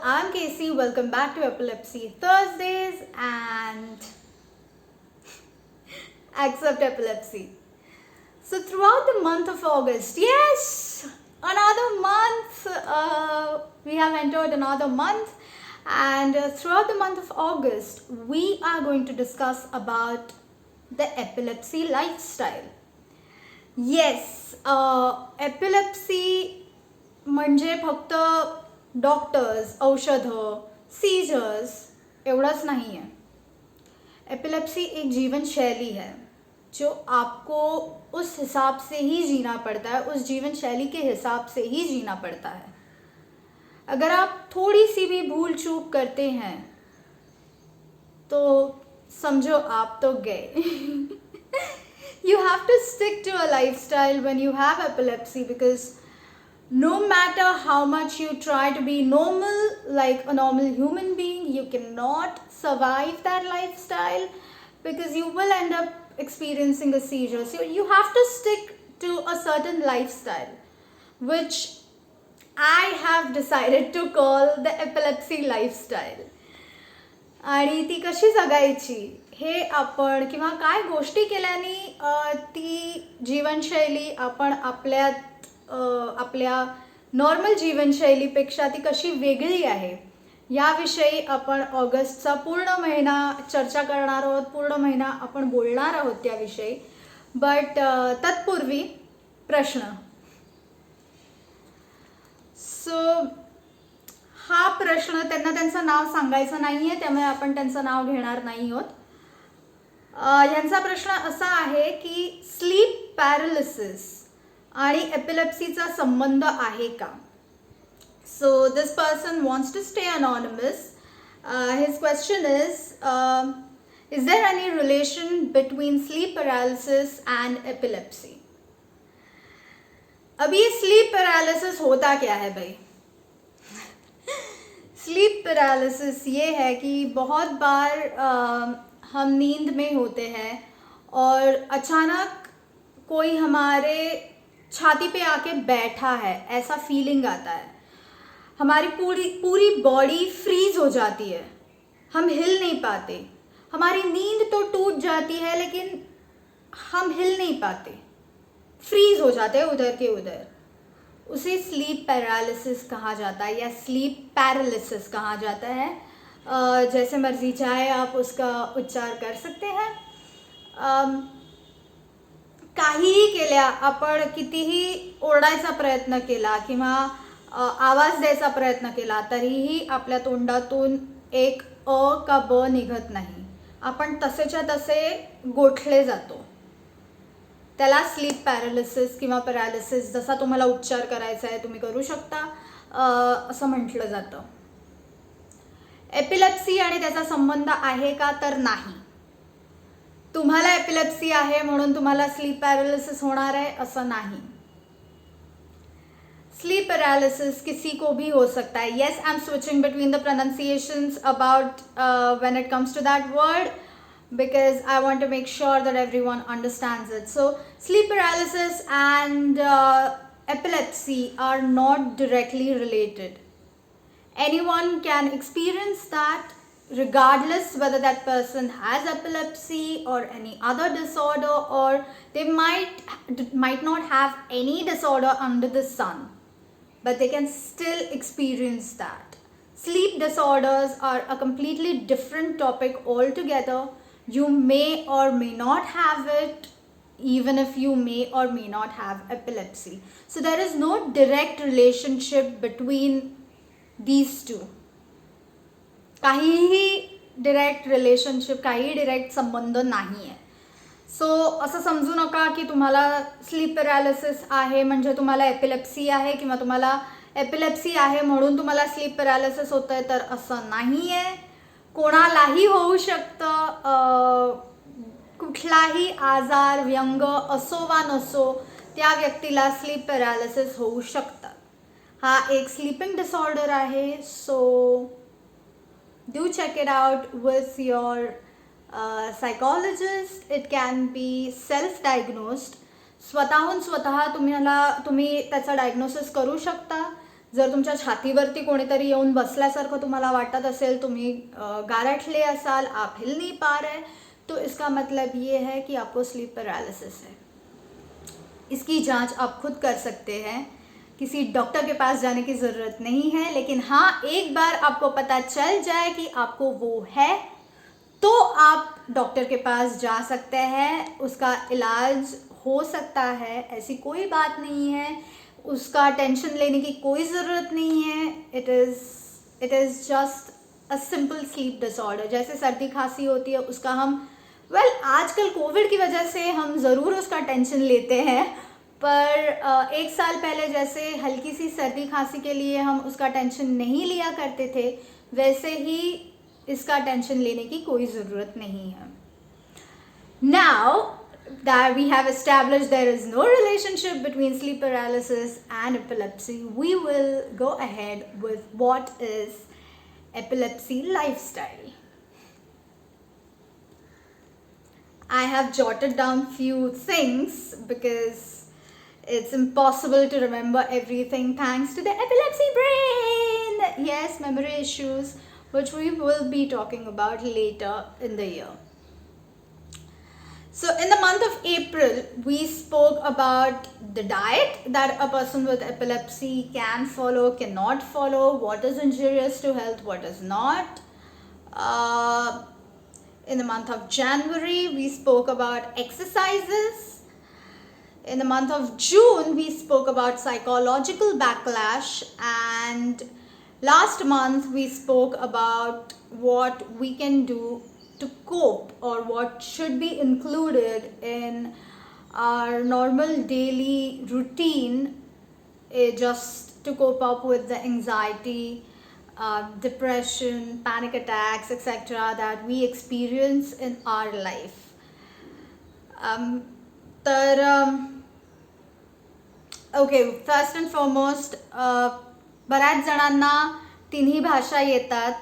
I'm Casey. Welcome back to Epilepsy Thursdays and Accept Epilepsy. So, throughout the month of August, yes, another month, we have entered another month, and throughout the month of August, we are going to discuss about the epilepsy lifestyle. Yes, epilepsy म्हणजे फक्त doctors, औषधं, seizures एवढाच नहीं है. Epilepsy एक जीवन शैली है जो आपको उस हिसाब से ही जीना पड़ता है, उस जीवन शैली के हिसाब से ही जीना पड़ता है. अगर आप थोड़ी सी भी भूल चूक करते हैं तो समझो आप तो गए. You have to stick to a lifestyle when you have epilepsy, because no matter how much you try to be normal, like a normal human being, you cannot survive that lifestyle because you will end up experiencing a seizure. So you have to stick to a certain lifestyle, which I have decided to call the epilepsy lifestyle. आणि ती कशी जगायची हे आपण किंवा काय गोष्टी केल्याने ती जीवनशैली आपण आपल्या नॉर्मल जीवनशैलीपेक्षा ती कशी वेगळी आहे याविषयी आपण ऑगस्टचा पूर्ण महिना चर्चा करणार आहोत. पूर्ण महिना आपण बोलणार आहोत त्याविषयी. बट तत्पूर्वी प्रश्न. सो हा प्रश्न त्यांना त्यांचं नाव सांगायचं नाही आहे, त्यामुळे आपण त्यांचं नाव घेणार नाही आहोत. यांचा प्रश्न असा आहे की स्लीप पॅरालिसिस आणि एपिलेप्सीचा संबंध आहे का. So this person wants to stay anonymous. His question is there any relation between sleep paralysis and epilepsy. अब ये स्लीप पैरालिसिस होता क्या है भाई. स्लीप पैरालिसिस ये है कि बहुत बार हम नींद में होते हैं और अचानक कोई हमारे छाती पे आके बैठा है, ऐसा फीलिंग आता है. हमारी पूरी बॉडी फ्रीज हो जाती है, हम हिल नहीं पाते. हमारी नींद तो टूट जाती है लेकिन हम हिल नहीं पाते, फ्रीज हो जाते हैं उधर के उधर. उसे स्लीप पैरालिसिस कहा जाता है या स्लीप पैरालिसिस कहा जाता है. जैसे मर्जी चाहे आप उसका उच्चार कर सकते हैं. काहीही केल्या, आपण कितीही ओरडायचा प्रयत्न केला किंवा आवाज द्यायचा प्रयत्न केला तरीही आपल्या तोंडातून एक अ का ब निघत नाही. आपण तसेच्या तसे गोठले जातो. त्याला स्लीप पॅरालिसिस किंवा पॅरालिसिस, जसा तुम्हाला उच्चार करायचा आहे तुम्ही करू शकता, असं म्हटलं जातं. एपिलेप्सी आणि त्याचा संबंध आहे का, तर नाही. तुम्हाला एपिलेप्सी आहे म्हणून तुम्हाला स्लीप पैरालिसिस होणार है, असं नहीं. स्लीप पैरालिसिस किसी को भी हो सकता है. Yes, I am switching between the pronunciations about when it comes to that word because I want to make sure that everyone understands it. So sleep paralysis and epilepsy are not directly related. Anyone can experience that regardless whether that person has epilepsy or any other disorder, or they might not have any disorder under the sun, but they can still experience that. Sleep disorders are a completely different topic altogether. You may or may not have it, even if you may or may not have epilepsy. So there is no direct relationship between these two. काहीही direct relationship, काही direct संबंध नाही आहे. सो असं समजू नका की तुम्हाला स्लीप पॅरालिसिस आहे म्हणजे तुम्हाला एपिलेप्सी आहे, किंवा तुम्हाला एपिलेप्सी आहे म्हणून तुम्हाला स्लीप पॅरालिसिस होतं आहे, तर असं नाही आहे. कोणालाही होऊ शकतं. कुठलाही आजार, व्यंग असो वा नसो, त्या व्यक्तीला स्लीप पॅरालिसिस होऊ शकतं. हा एक स्लीपिंग डिसऑर्डर आहे. सो do check it out with your psychologist. It can be self-diagnosed. स्वतःहून स्वतः तुम्ही त्याचा डायग्नोसिस करू शकता. जर तुमच्या छातीवरती कोणीतरी येऊन बसल्यासारखं तुम्हाला वाटत असेल, तुम्ही गारठले असाल, आप हिल नहीं पा रहे, तो इसका मतलब ये है कि आपको स्लीप पैरालिसिस है। इसकी जांच आप खुद कर सकते हैं, किसी डॉक्टर के पास जाने की ज़रूरत नहीं है। लेकिन हाँ, एक बार आपको पता चल जाए कि आपको वो है, तो आप डॉक्टर के पास जा सकते हैं, उसका इलाज हो सकता है, ऐसी कोई बात नहीं है, उसका टेंशन लेने की कोई ज़रूरत नहीं है। It is just a simple sleep disorder. जैसे सर्दी खांसी होती है, उसका हम आजकल कोविड की वजह से हम ज़रूर उसका टेंशन लेते हैं, पर एक साल पहले जैसे हल्की सी सर्दी खांसी के लिए हम उसका टेंशन नहीं लिया करते थे, वैसे ही इसका टेंशन लेने की कोई ज़रूरत नहीं है। Now that we have established there is no relationship between sleep paralysis and epilepsy, we will go ahead with what is epilepsy lifestyle. I have jotted down few things because it's impossible to remember everything thanks to the epilepsy brain. Yes, memory issues, which we will be talking about later in the year. So in the month of April, we spoke about the diet that a person with epilepsy can follow, cannot follow, what is injurious to health, what is not. In the month of January, we spoke about exercises. In the month of June, we spoke about psychological backlash, and last month we spoke about what we can do to cope, or what should be included in our normal daily routine just to cope up with the anxiety, depression, panic attacks, etc. that we experience in our life. Okay, first and foremost, बऱ्याच जणांना तिन्ही भाषा येतात,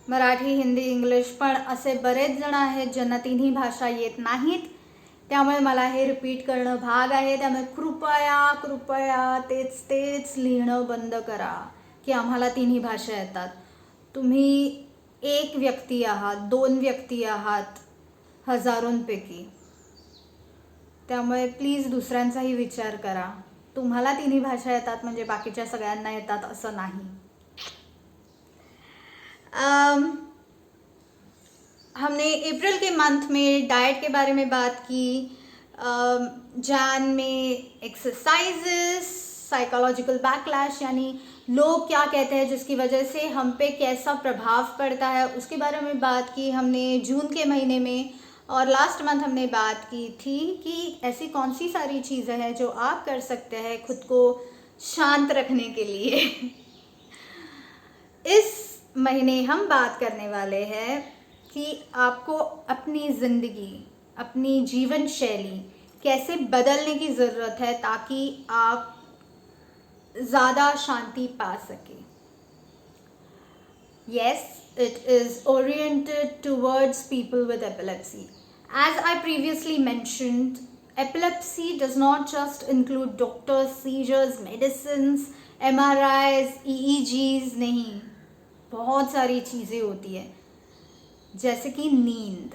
Marathi, Hindi, English, पण असे बरेच जण आहेत ज्यांना तिन्ही भाषा येत नाहीत, त्यामुळे मला हे रिपीट करणं भाग आहे. त्यामुळे कृपया कृपया तेच तेच लिहिणं बंद करा की आम्हाला तिन्ही भाषा येतात. तुम्ही एक व्यक्ती आहात, 2 व्यक्ती आहात हजारोंपैकी, त्यामुळे प्लीज दुसऱ्यांचाही विचार करा. तुम्हाला तिन्ही भाषा येतात म्हणजे बाकीच्या सगळ्यांना येतात असं नाही. हमने अप्रैल के मंथ में डाइट के बारे में बात की, जान में एक्सरसाइजेस, साइकोलॉजिकल बैकलैश यानी लोग क्या कहते हैं जिसकी वजह से हम पे कैसा प्रभाव पड़ता है उसके बारे में बात की हमने जून के महीने में. और लास्ट मंथ हमने बात की थी कि ऐसी कौन सी सारी चीज़ें हैं जो आप कर सकते हैं खुद को शांत रखने के लिए. इस महीने हम बात करने वाले हैं कि आपको अपनी ज़िंदगी, अपनी जीवन शैली कैसे बदलने की ज़रूरत है ताकि आप ज़्यादा शांति पा सकें. Yes, it is oriented towards people with epilepsy. As I previously mentioned, epilepsy does not just include doctors, seizures, medicines, MRIs, EEGs, नहीं, बहुत सारी चीज़ें होती है जैसे कि नींद.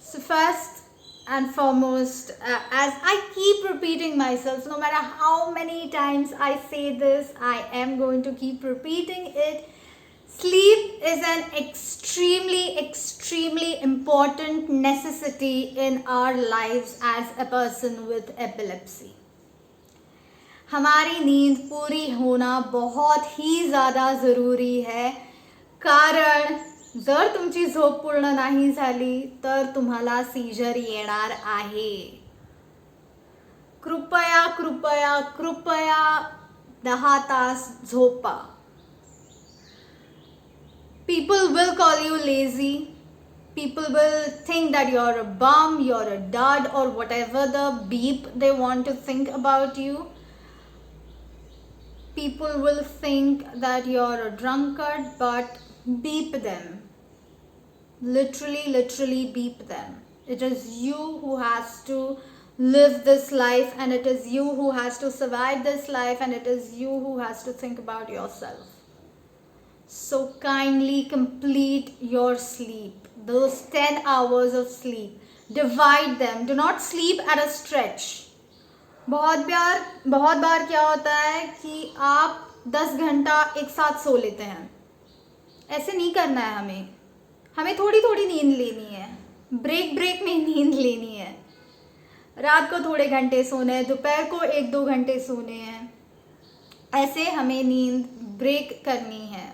So first and foremost, as I keep repeating myself, no matter how many times I say this, I am going to keep repeating it. Sleep is an extremely important necessity in our lives as a person with epilepsy. हमारी नींद पूरी होना बहुत ही ज़्यादा ज़रूरी है, कारण जर तुमची झोप पूर्ण नाही झाली तर तुम्हाला सीजर येणार आहे. कृपया कृपया कृपया 10 तास झोपा. People will call you lazy. People will think that you're a bum, you're a dud, or whatever the beep they want to think about you. People will think that you're a drunkard, but beep them. Literally beep them. It is you who has to live this life, and it is you who has to survive this life, and it is you who has to think about yourself. So kindly complete your sleep, those 10 hours of sleep. Divide them. Do not sleep at a stretch. बहुत बार क्या होता है कि आप 10 घंटा एक साथ सो लेते हैं. ऐसे नहीं करना है. हमें थोड़ी थोड़ी नींद लेनी है. ब्रेक में नींद लेनी है. रात को थोड़े घंटे सोने हैं, दोपहर को 1-2 घंटे सोने हैं. ऐसे हमें नींद ब्रेक करनी है.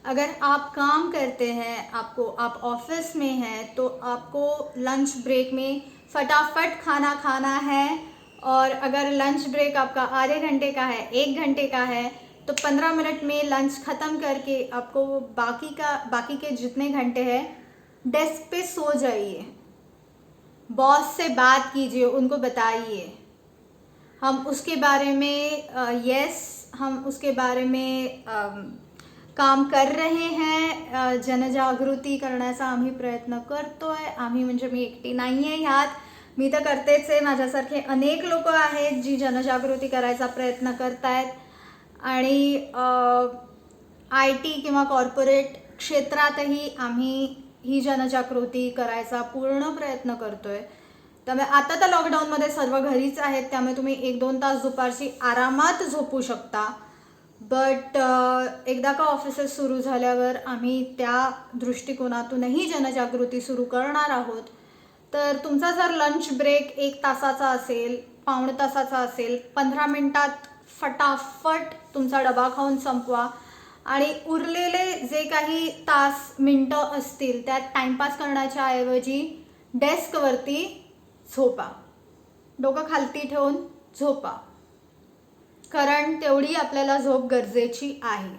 अगर आप काम करते हैं, आप ऑफिस में हैं, तो आपको लंच ब्रेक में फटाफट खाना खाना है. और अगर लंच ब्रेक आपका आधे घंटे का है, 1 घंटे का है, तो 15 मिनट में लंच ख़त्म करके आपको बाकी के जितने घंटे हैं डेस्क पे सो जाइए. बॉस से बात कीजिए, उनको बताइए हम उसके बारे में हम उसके बारे में काम कर रहे हैं. जनजागृती करण्याचा आम्ही प्रयत्न करतोय. आम्ही म्हणजे मी एकटी नाही आहे ह्यात, मी तर करतेच आहे. माझ्यासारखे अनेक लोक आहेत जी जनजागृती करायचा प्रयत्न करतायत. आणि IT किंवा कॉर्पोरेट क्षेत्रातही आम्ही ही जनजागृती करायचा पूर्ण प्रयत्न करतोय. त्यामुळे आता तर लॉकडाऊनमध्ये सर्व घरीच आहेत, त्यामुळे तुम्ही 1-2 तास दुपारची आरामात झोपू शकता. बट एकदा का ऑफिसेस सुरू झाल्यावर आम्ही त्या दृष्टिकोनातूनही जनजागृती सुरू करणार आहोत. तर तुमचा जर लंच ब्रेक 1 तासाचा असेल, पाऊण तासाचा असेल, 15 मिनिटात फटाफट तुमचा डबा खाऊन संपवा. आणि उरलेले जे काही मिनटं असतील त्यात टाइमपास करण्याच्या ऐवजी डेस्कवरती झोपा. डोकं खालती ठेवून झोपा, कारण तेवढी आपल्याला झोप गरजेची आहे.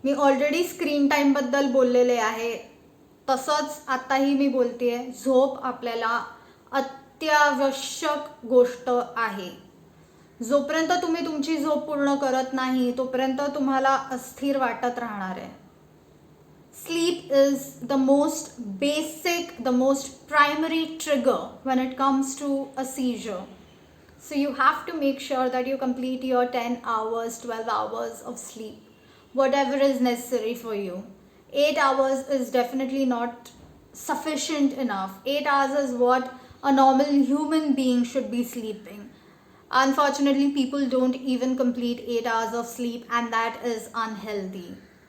मी ऑलरेडी स्क्रीन टाईमबद्दल बोललेले आहे, तसंच आत्ताही मी बोलते आहे. झोप आपल्याला अत्यावश्यक गोष्ट आहे. जोपर्यंत तुम्ही तुमची झोप पूर्ण करत नाही तोपर्यंत तुम्हाला अस्थिर वाटत राहणार आहे. Sleep is the most basic, the most primary trigger when it comes to a seizure. So you have to make sure that you complete your 10 hours, 12 hours of sleep, whatever is necessary for you. 8 hours is definitely not sufficient enough. 8 hours is what a normal human being should be sleeping. Unfortunately, people don't even complete 8 hours of sleep, and that is unhealthy.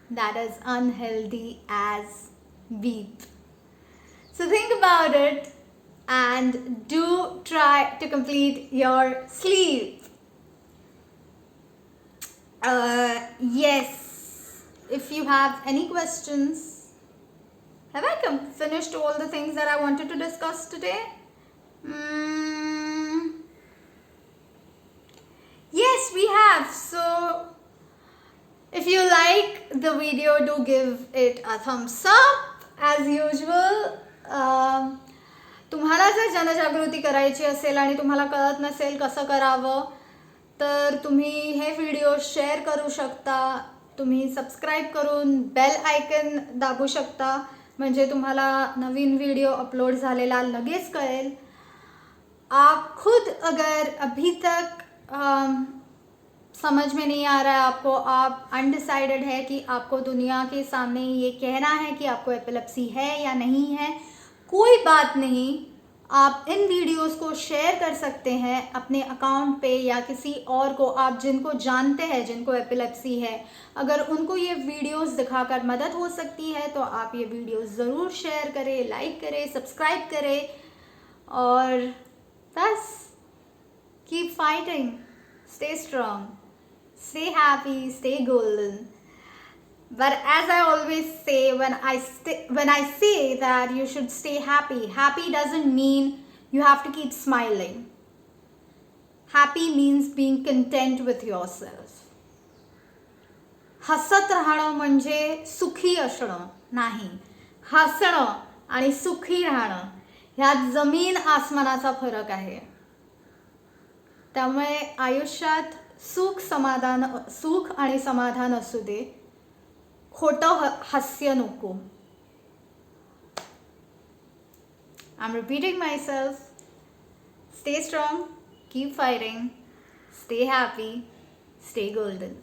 That is unhealthy as beep. So think about it and do try to complete your sleep. Yes, if you have any questions, have I finished all the things that I wanted to discuss today? Yes, we have. So if you like the video, do give it a thumbs up as usual. तुम्हाला जर जनजागृती करायची असेल आणि तुम्हाला कळत नसेल कसं करावं, तर तुम्ही हे व्हिडिओ शेअर करू शकता. तुम्ही सबस्क्राईब करून बेल आयकन दाबू शकता, म्हणजे तुम्हाला नवीन व्हिडिओ अपलोड झालेला लगेच कळेल. आप खुद अगर अभी तक समझ में नहीं आ रहा है आपको, आप अनडिसाइडेड है कि आपको दुनिया के सामने ये कहना है कि आपको एपिलेप्सी है या नहीं है, कोई बात नहीं. आप इन वीडियोस को शेयर कर सकते हैं अपने अकाउंट पे या किसी और को आप जिनको जानते हैं जिनको एपिलेप्सी है. अगर उनको ये वीडियोस दिखाकर मदद हो सकती है तो आप ये वीडियोस ज़रूर शेयर करें, लाइक करें, सब्सक्राइब करें. और बस keep fighting, stay strong, stay happy, stay golden. But as I always say, when I say that you should stay happy, happy doesn't mean you have to keep smiling. Happy means being content with yourself. हसत राहणं म्हणजे सुखी असणं नाही. हसणं आणि सुखी राहणं ह्यात जमीन आसमानाचा फरक आहे. त्यामुळे आयुष्यात सुख आणि समाधान असू दे, खोटं हास्य नको. I'm repeating myself. Stay strong, keep fighting, stay happy, stay golden.